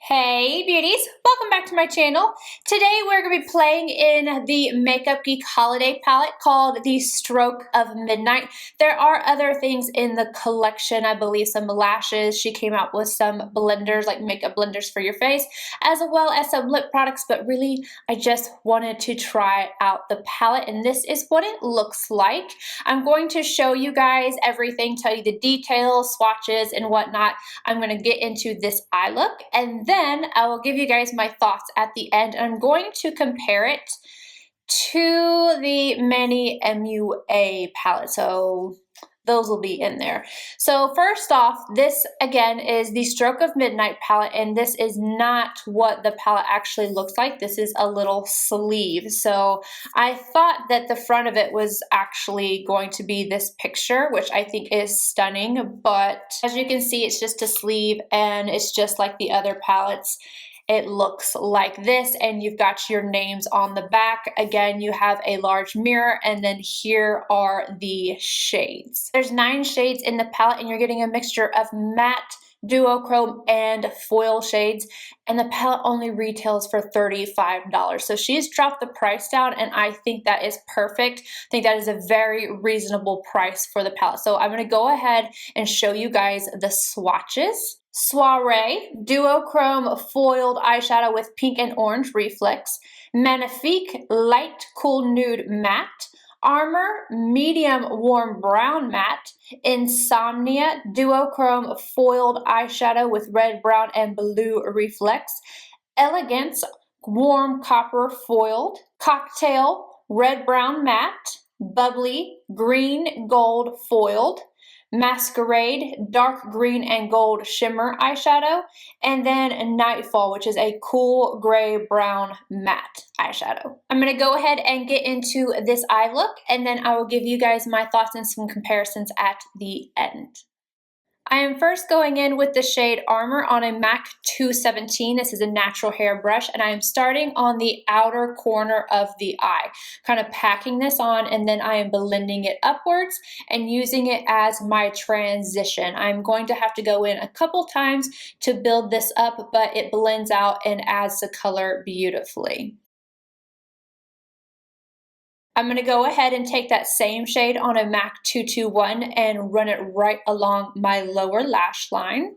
Hey beauties, welcome back to my channel. Today we're going to be playing in the Makeup Geek holiday palette called the Stroke of Midnight. There are other things in the collection, I believe some lashes. She came out with some blenders, like makeup blenders for your face, as well as some lip products, but really I just wanted to try out the palette and this is what it looks like. I'm going to show you guys everything, tell you the details, swatches and whatnot. I'm going to get into this eye look and then I will give you guys my thoughts at the end. I'm going to compare it to the Many MUA palette. So those will be in there. So first off, this again is the Stroke of Midnight palette, and this is not what the palette actually looks like. This is a little sleeve. So I thought that the front of it was actually going to be this picture, which I think is stunning, but as you can see, it's just a sleeve and it's just like the other palettes. It looks like this, and you've got your names on the back. Again, you have a large mirror, and then here are the shades. There's 9 shades in the palette, and you're getting a mixture of matte, duochrome, and foil shades, and the palette only retails for $35. So she's dropped the price down, and I think that is perfect. I think that is a very reasonable price for the palette. So I'm going to go ahead and show you guys the swatches. Soiree, duochrome foiled eyeshadow with pink and orange reflex. Magnifique, light cool nude matte. Armor, medium warm brown matte. Insomnia, duochrome foiled eyeshadow with red, brown, and blue reflex. Elegance, warm copper foiled. Cocktail, red, brown matte. Bubbly, green, gold foiled. Masquerade, dark green and gold shimmer eyeshadow, and then Nightfall, which is a cool gray brown matte eyeshadow. I'm going to go ahead and get into this eye look, and then I will give you guys my thoughts and some comparisons at the end. I am first going in with the shade Armor on a MAC 217. This is a natural hair brush, and I am starting on the outer corner of the eye, kind of packing this on, and then I am blending it upwards and using it as my transition. I'm going to have to go in a couple times to build this up, but it blends out and adds the color beautifully. I'm going to go ahead and take that same shade on a MAC 221 and run it right along my lower lash line.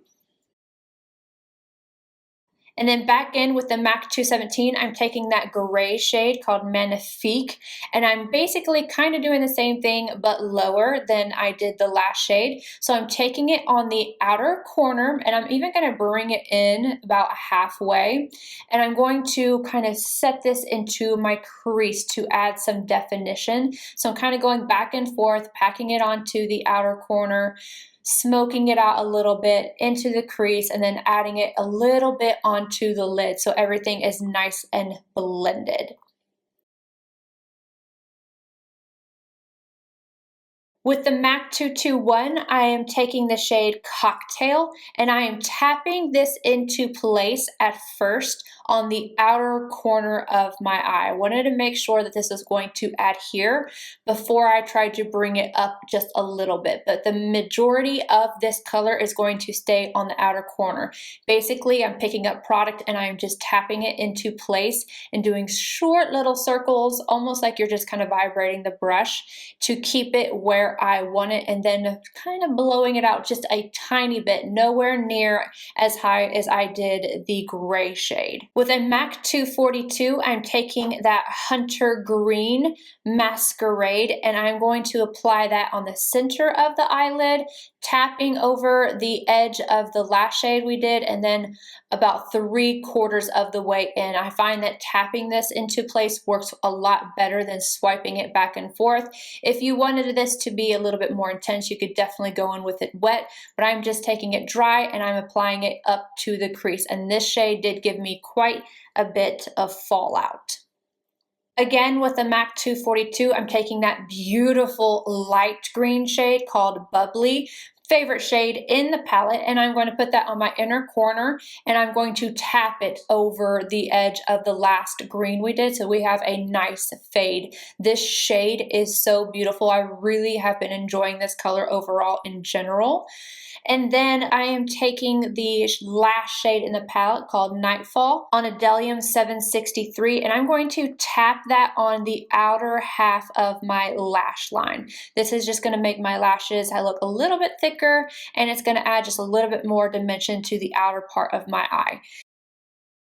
And then back in with the MAC 217, I'm taking that gray shade called Magnifique, and I'm basically kind of doing the same thing but lower than I did the last shade. So I'm taking it on the outer corner, and I'm even going to bring it in about halfway, and I'm going to kind of set this into my crease to add some definition. So I'm kind of going back and forth, packing it onto the outer corner, smoking it out a little bit into the crease, and then adding it a little bit onto the lid so everything is nice and blended. With the MAC 221, I am taking the shade Cocktail, and I am tapping this into place at first on the outer corner of my eye. I wanted to make sure that this is going to adhere before I tried to bring it up just a little bit, but the majority of this color is going to stay on the outer corner. Basically, I'm picking up product and I'm just tapping it into place and doing short little circles, almost like you're just kind of vibrating the brush to keep it where I want it, and then kind of blowing it out just a tiny bit, nowhere near as high as I did the gray shade. With a MAC 242, I'm taking that Hunter Green Masquerade, and I'm going to apply that on the center of the eyelid, tapping over the edge of the last shade we did, and then about 3/4 of the way in. I find that tapping this into place works a lot better than swiping it back and forth. If you wanted this to be a little bit more intense, you could definitely go in with it wet, but I'm just taking it dry and I'm applying it up to the crease, and this shade did give me quite a bit of fallout. Again, with the MAC 242, I'm taking that beautiful light green shade called Bubbly, favorite shade in the palette, and I'm going to put that on my inner corner, and I'm going to tap it over the edge of the last green we did, so we have a nice fade. This shade is so beautiful. I really have been enjoying this color overall in general. And then I am taking the last shade in the palette called Nightfall on a Delium 763, and I'm going to tap that on the outer half of my lash line. This is just going to make my lashes look a little bit thicker, and it's going to add just a little bit more dimension to the outer part of my eye.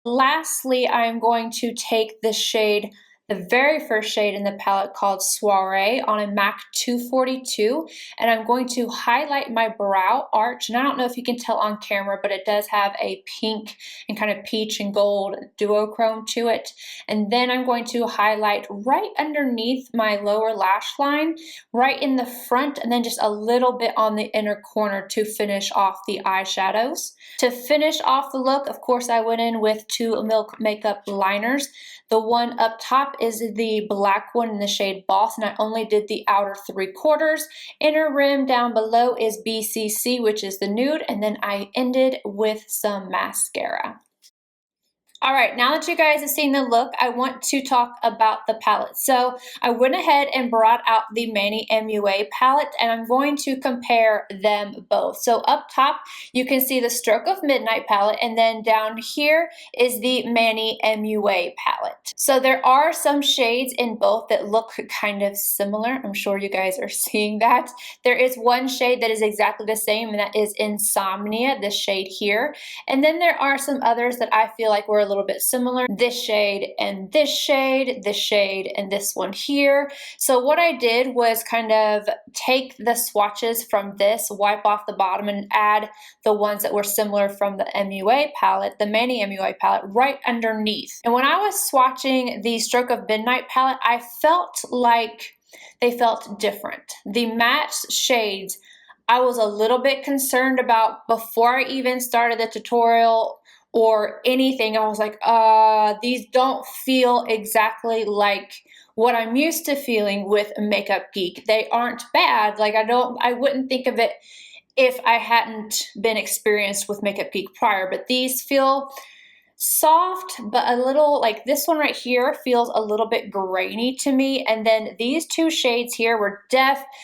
Lastly, I'm going to take the shade, the very first shade in the palette called Soiree on a MAC 242, and I'm going to highlight my brow arch. And I don't know if you can tell on camera, but it does have a pink and kind of peach and gold duochrome to it. And then I'm going to highlight right underneath my lower lash line, right in the front, and then just a little bit on the inner corner to finish off the eyeshadows. To finish off the look, of course, I went in with 2 Milk Makeup liners. The one up top is the black one in the shade Boss, and I only did the outer 3/4. Inner rim down below is BCC, which is the nude, and then I ended with some mascara. All right, now that you guys have seen the look, I want to talk about the palette. So I went ahead and brought out the Manny MUA palette, and I'm going to compare them both. So up top, you can see the Stroke of Midnight palette, and then down here is the Manny MUA palette. So there are some shades in both that look kind of similar. I'm sure you guys are seeing that. There is one shade that is exactly the same, and that is Insomnia, this shade here. And then there are some others that I feel like were a little bit similar. This shade and this shade and this one here. So what I did was kind of take the swatches from this, wipe off the bottom, and add the ones that were similar from the MUA palette, the Manny MUA palette, right underneath. And when I was swatching the Stroke of Midnight palette, I felt like they felt different. The matte shades, I was a little bit concerned about before I even started the tutorial or anything. I was like, these don't feel exactly like what I'm used to feeling with Makeup Geek. They aren't bad. Like I wouldn't think of it if I hadn't been experienced with Makeup Geek prior, but these feel soft, but a little, like this one right here feels a little bit grainy to me. And then these two shades here were definitely,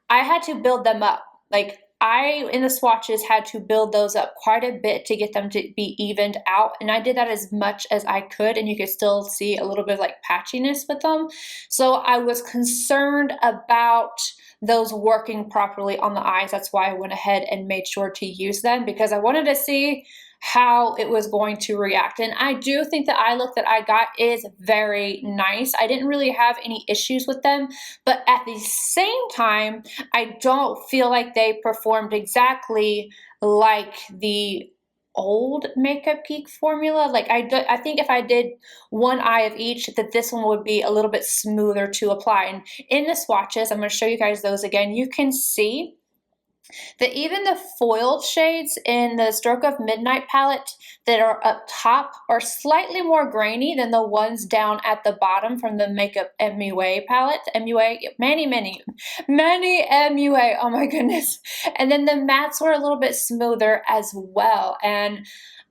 I had to build them up. Like I, in the swatches, had to build those up quite a bit to get them to be evened out. And I did that as much as I could, and you could still see a little bit of like patchiness with them. So I was concerned about those working properly on the eyes. That's why I went ahead and made sure to use them, because I wanted to see how it was going to react. And I do think the eye look that I got is very nice. I didn't really have any issues with them, but at the same time, I don't feel like they performed exactly like the old Makeup Geek formula. Like I think if I did one eye of each, that this one would be a little bit smoother to apply. And in the swatches, I'm going to show you guys those again. You can see that even the foiled shades in the Stroke of Midnight palette that are up top are slightly more grainy than the ones down at the bottom from the Makeup MUA palette. Manny MUA, oh my goodness. And then the mattes were a little bit smoother as well. And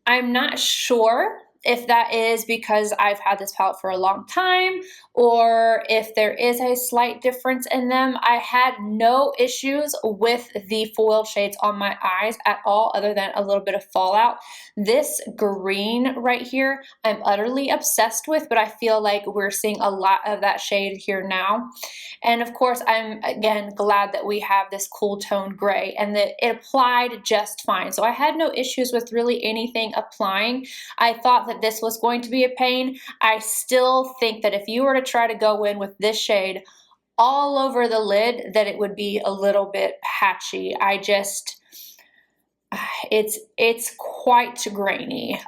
I'm not sure if that is because I've had this palette for a long time, or if there is a slight difference in them. I had no issues with the foiled shades on my eyes at all, other than a little bit of fallout. This green right here, I'm utterly obsessed with, but I feel like we're seeing a lot of that shade here now. And of course, I'm again glad that we have this cool tone gray and that it applied just fine. So I had no issues with really anything applying. I thought that this was going to be a pain. I still think that if you were to try to go in with this shade all over the lid, that it would be a little bit patchy. It's quite grainy.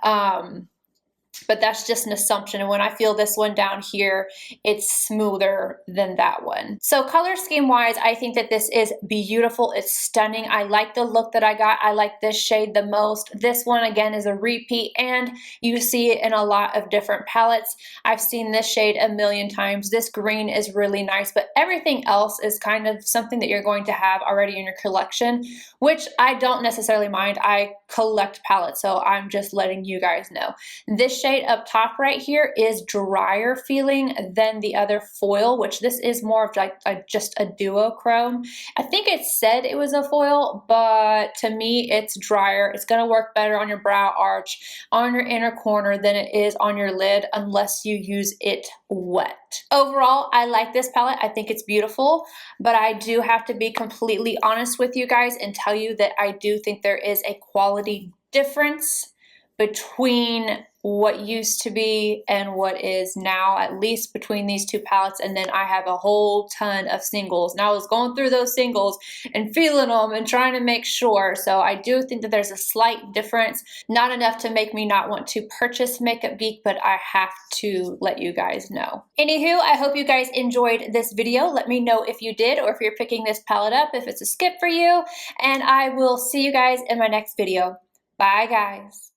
but that's just an assumption. And when I feel this one down here, it's smoother than that one. So color scheme wise, I think that this is beautiful. It's stunning. I like the look that I got. I like this shade the most. This one again is a repeat, and you see it in a lot of different palettes. I've seen this shade a million times. This green is really nice, but everything else is kind of something that you're going to have already in your collection, which I don't necessarily mind. I collect palettes, so I'm just letting you guys know. This shade up top right here is drier feeling than the other foil, which this is more of like just a duochrome. I think it said it was a foil, but to me it's drier. It's going to work better on your brow arch, on your inner corner than it is on your lid unless you use it wet. Overall, I like this palette. I think it's beautiful, but I do have to be completely honest with you guys and tell you that I do think there is a quality difference between what used to be and what is now, at least between these two palettes. And then I have a whole ton of singles. And I was going through those singles and feeling them and trying to make sure. So I do think that there's a slight difference, not enough to make me not want to purchase Makeup Geek, but I have to let you guys know. Anywho, I hope you guys enjoyed this video. Let me know if you did, or if you're picking this palette up, if it's a skip for you. And I will see you guys in my next video. Bye guys.